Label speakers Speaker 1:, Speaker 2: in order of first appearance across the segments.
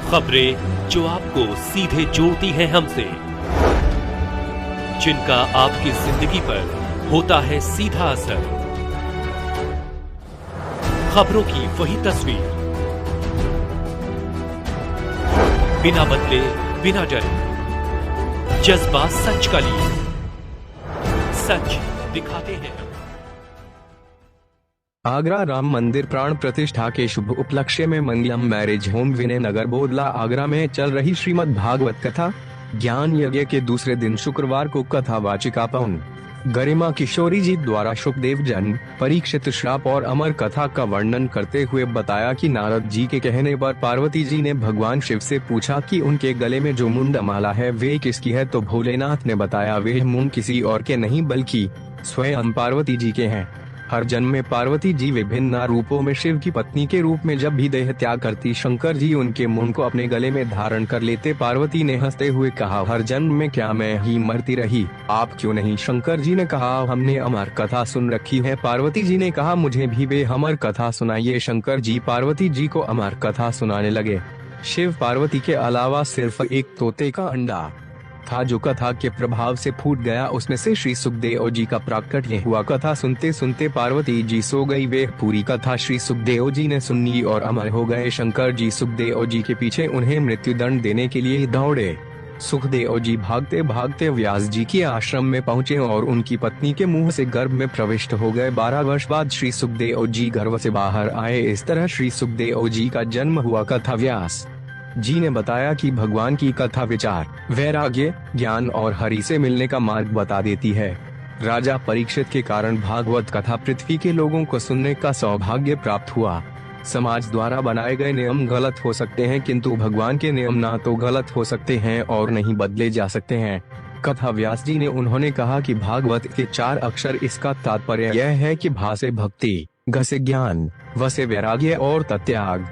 Speaker 1: खबरें जो आपको सीधे जोड़ती हैं हमसे, जिनका आपकी जिंदगी पर होता है सीधा असर। खबरों की वही तस्वीर, बिना बदले बिना डरे, जज्बा सच का लिए, सच दिखाते हैं।
Speaker 2: आगरा राम मंदिर प्राण प्रतिष्ठा के शुभ उपलक्ष्य में मंगलम मैरिज होम विनय नगर बोदला आगरा में चल रही श्रीमद् भागवत कथा ज्ञान यज्ञ के दूसरे दिन शुक्रवार को कथा वाचिका पौन गरिमा किशोरी जी द्वारा सुखदेव जन्म, परीक्षित श्राप और अमर कथा का वर्णन करते हुए बताया कि नारद जी के कहने पर पार्वती जी ने भगवान शिव से पूछा कि उनके गले में जो मुंड माला है वे किसकी है, तो भोलेनाथ ने बताया वे मुंड किसी और के नहीं बल्कि स्वयं पार्वती जी के हैं। हर जन्म में पार्वती जी विभिन्न रूपों में शिव की पत्नी के रूप में जब भी देह त्याग करती, शंकर जी उनके मुंड को अपने गले में धारण कर लेते। पार्वती ने हंसते हुए कहा, हर जन्म में क्या मैं ही मरती रही, आप क्यों नहीं? शंकर जी ने कहा, हमने अमर कथा सुन रखी है। पार्वती जी ने कहा, मुझे भी वे अमर कथा सुनाइए। शंकर जी पार्वती जी को अमर कथा सुनाने लगे। शिव पार्वती के अलावा सिर्फ एक तोते का अंडा था जो कथा के प्रभाव से फूट गया, उसमें से श्री सुखदेव जी का प्राकट्य हुआ। कथा सुनते सुनते पार्वती जी सो गई। वे पूरी कथा श्री सुखदेव जी ने सुनी और अमर हो गए। शंकर जी सुखदेव जी के पीछे उन्हें मृत्यु दंड देने के लिए दौड़े। सुखदेव जी भागते भागते व्यास जी के आश्रम में पहुँचे और उनकी पत्नी के मुंह से गर्भ में प्रविष्ट हो गए। 12 वर्ष बाद श्री सुखदेव जी गर्भ से बाहर आए। इस तरह श्री सुखदेव जी का जन्म हुआ। कथा व्यास जी ने बताया कि भगवान की कथा विचार, वैराग्य, ज्ञान और हरि से मिलने का मार्ग बता देती है। राजा परीक्षित के कारण भागवत कथा पृथ्वी के लोगों को सुनने का सौभाग्य प्राप्त हुआ। समाज द्वारा बनाए गए नियम गलत हो सकते हैं, किंतु भगवान के नियम ना तो गलत हो सकते हैं और नहीं बदले जा सकते हैं। कथा व्यास जी ने उन्होंने कहा कि भागवत के 4 अक्षर, इसका तात्पर्य यह है कि भा से भक्ति, ग से ज्ञान, व से वैराग्य और तत्याग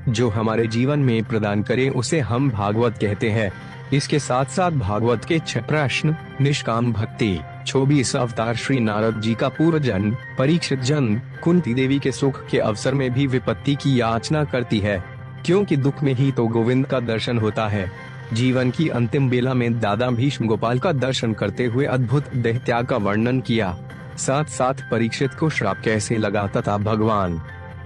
Speaker 2: जो हमारे जीवन में प्रदान करें उसे हम भागवत कहते हैं। इसके साथ साथ भागवत के 6 प्रश्न, निष्काम भक्ति, 24 अवतार, श्री नारद जी का पूर्व जन्म, परीक्षित जन्म, कुंती देवी के सुख के अवसर में भी विपत्ति की याचना करती है, क्योंकि दुख में ही तो गोविंद का दर्शन होता है। जीवन की अंतिम बेला में दादा भीष्म गोपाल का दर्शन करते हुए अद्भुत देह त्याग का वर्णन किया। साथ साथ परीक्षित को श्राप कैसे लगा तथा भगवान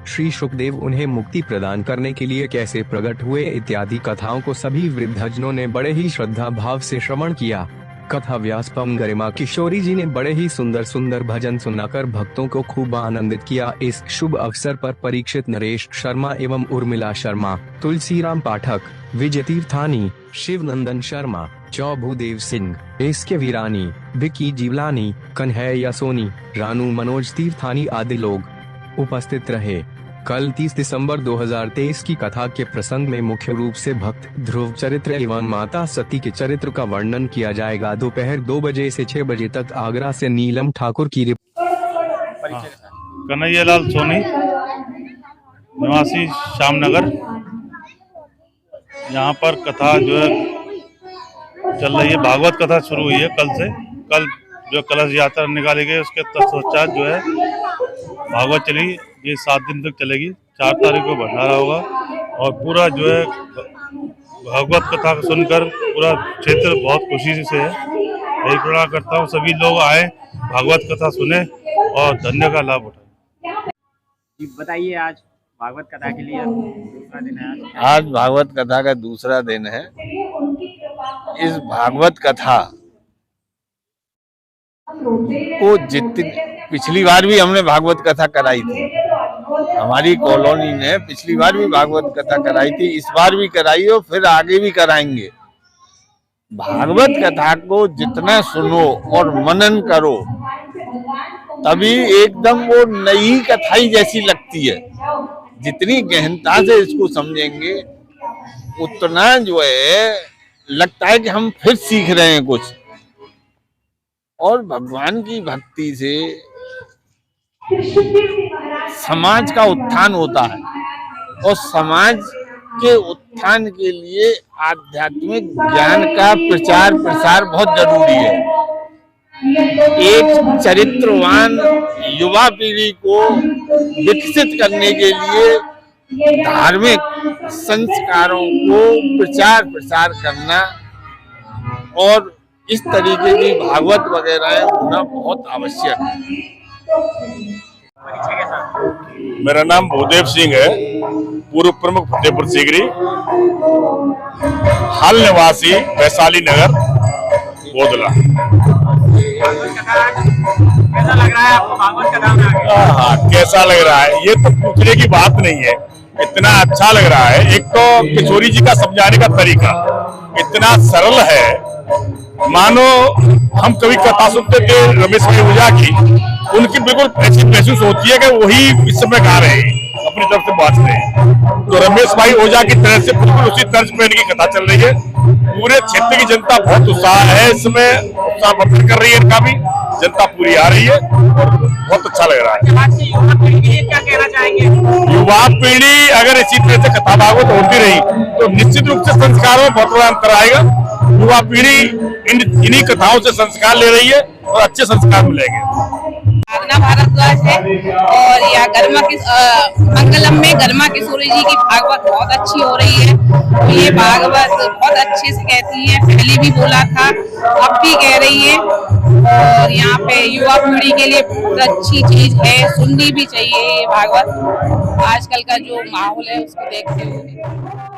Speaker 2: श्री सुखदेव उन्हें मुक्ति प्रदान करने के लिए कैसे प्रकट हुए इत्यादि कथाओं को सभी वृद्धजनों ने बड़े ही श्रद्धा भाव से श्रवण किया। कथा व्यास पम गरिमा किशोरी जी ने बड़े ही सुंदर सुंदर भजन सुनाकर भक्तों को खूब आनंदित किया। इस शुभ अवसर पर परीक्षित नरेश शर्मा एवं उर्मिला शर्मा, तुलसीराम पाठक, विजय तीर्थानी, शिवनंदन शर्मा, चौभूदेव सिंह, एसके वीरानी, विकी जीवलानी, कन्हैया सोनी, रानू मनोज तीर्थानी आदि लोग उपस्थित रहे। कल 30 दिसंबर 2023 की कथा के प्रसंग में मुख्य रूप से भक्त ध्रुव चरित्र एवं माता सती के चरित्र का वर्णन किया जाएगा। दोपहर 2 बजे से 6 बजे तक आगरा से नीलम ठाकुर की
Speaker 3: कन्हैयालाल सोनी, निवासी श्यामनगर। यहाँ पर कथा जो है चल रही है, भागवत कथा शुरू हुई है कल से। कल जो कलश यात्रा निकाली गई उसके तत्पश्चात जो है भागवत चली। ये 7 दिन तक चलेगी। 4 तारीख को भंडारा होगा और पूरा जो है भागवत कथा सुनकर पूरा क्षेत्र बहुत खुशी से है। यही प्रार्थना करता हूँ सभी लोग आए, भागवत कथा सुने और धन्य का लाभ उठाए।
Speaker 4: बताइए, आज भागवत कथा के लिए दूसरा दिन है।
Speaker 5: आज भागवत कथा का दूसरा दिन है। इस भागवत कथा को जितनी पिछली बार भी हमने भागवत कथा कराई थी, हमारी कॉलोनी ने पिछली बार भी भागवत कथा कराई थी, इस बार भी कराई और फिर आगे भी कराएंगे। भागवत कथा को जितना सुनो और मनन करो तभी एकदम वो नई कथा ही जैसी लगती है। जितनी गहनता से इसको समझेंगे उतना जो है लगता है कि हम फिर सीख रहे हैं कुछ। और भगवान की भक्ति से समाज का उत्थान होता है और समाज के उत्थान के लिए आध्यात्मिक ज्ञान का प्रचार प्रसार बहुत जरूरी है। एक चरित्रवान युवा पीढ़ी को विकसित करने के लिए धार्मिक संस्कारों को प्रचार प्रसार करना और इस तरीके की भागवत वगैरह होना बहुत आवश्यक है।
Speaker 6: मेरा नाम भूदेव सिंह है, पूर्व प्रमुख फतेहपुर सीकरी, हाल निवासी वैशाली नगर बोदला।
Speaker 4: कैसा लग रहा है आपको भागवत कथा में आके?
Speaker 6: हाँ, कैसा लग रहा है ये तो पूछने की बात नहीं है, इतना अच्छा लग रहा है। एक तो किशोरी जी का समझाने का तरीका इतना सरल है, मानो हम कभी कथा सुनते थे रमेश भाई ओझा की, उनकी बिल्कुल ऐसी महसूस होती है कि वही इस समय गा रहे हैं, अपनी तरफ से बात रहे हैं। तो रमेश भाई ओझा की तरह से बिल्कुल उसी तर्ज पे इनकी कथा चल रही है। पूरे क्षेत्र की जनता बहुत उत्साह है, इसमें उत्साह वर्धन कर रही है, इनका भी जनता पूरी आ रही है और बहुत अच्छा लग रहा है।
Speaker 4: आज की युवा पीढ़ी के लिए क्या कहना चाहेंगे?
Speaker 6: युवा पीढ़ी अगर इसी तरह से कथा भागवत होती रही तो निश्चित रूप से संस्कारों में बहुत बड़ा अंतर आएगा। युवा पीढ़ी इन्हीं कथाओं से संस्कार ले रही है और अच्छे संस्कार मिलेंगे।
Speaker 7: साधना भारद्वाज है और यह मंगलम में गर्मा किशोरी जी की भागवत बहुत अच्छी हो रही है। तो ये भागवत बहुत अच्छे से कहती है, पहले भी बोला था, अब भी कह रही है और यहाँ पे युवा पीढ़ी के लिए बहुत अच्छी चीज है, सुननी भी चाहिए ये भागवत। आजकल का जो माहौल है उसको देखते हुए।